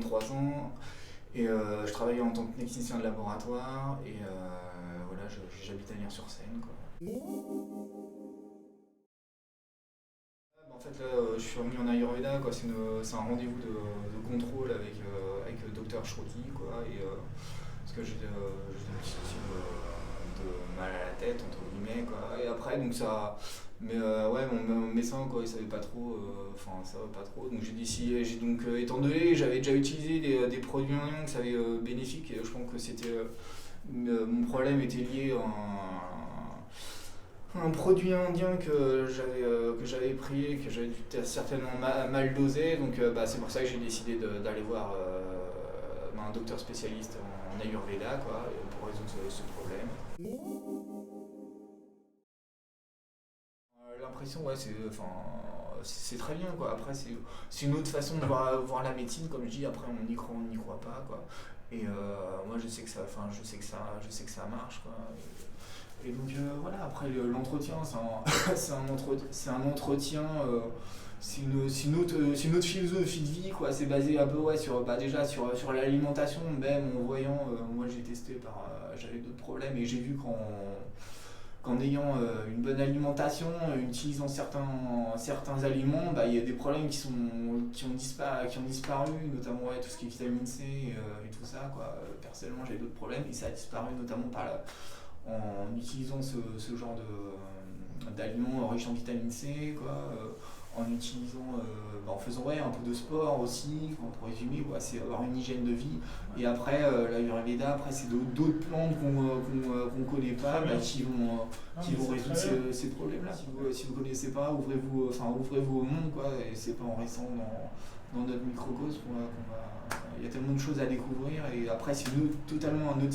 33 ans et je travaille en tant que technicien de laboratoire et voilà, j'habite à Lire-sur-Seine, quoi. En fait, là, je suis remis en Ayurveda, quoi. C'est un rendez-vous de contrôle avec le docteur Shruti, quoi. Parce que j'ai des petits soucis de mal à la tête, entre guillemets, quoi. Et après, donc ça. Mais ouais, mon médecin, quoi, il savait pas trop. Enfin, ça va pas trop. Donc j'ai décidé. Étant donné que j'avais déjà utilisé des produits en lien que ça avait bénéfique, et je pense que mon problème était lié à un produit indien que j'avais pris et que j'avais dû certainement mal dosé. Donc bah, c'est pour ça que j'ai décidé d'aller voir un docteur spécialiste en Ayurveda, quoi, pour résoudre ce problème. L'impression, ouais, c'est très bien, quoi. Après, c'est une autre façon de voir la médecine, comme je dis. Après, on n'y croit pas, quoi. Et moi, je sais que ça, enfin, je sais que ça marche, quoi. Et donc voilà, après l'entretien, c'est un entretien, c'est une autre philosophie de vie, quoi. C'est basé un peu, ouais, déjà sur l'alimentation, même en voyant, moi j'ai testé j'avais d'autres problèmes et j'ai vu qu'en ayant une bonne alimentation, en utilisant certains aliments, bah, il y a des problèmes qui ont disparu, notamment ouais, tout ce qui est vitamine C et tout ça, quoi. Personnellement, j'ai d'autres problèmes et ça a disparu notamment en utilisant ce genre d'aliments riches en vitamine C, quoi, en utilisant, en faisant ouais, un peu de sport aussi, quoi, pour résumer, quoi, c'est avoir une hygiène de vie. Et après, l'Ayurveda, après, c'est d'autres plantes qu'on connaît pas, bah, qui vont résoudre ces problèmes-là. Si vous connaissez pas, ouvrez-vous au monde, quoi, et c'est pas en restant dans notre microcosme il y a tellement de choses à découvrir, et après, c'est totalement un autre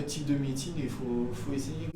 type de médecine et il faut essayer.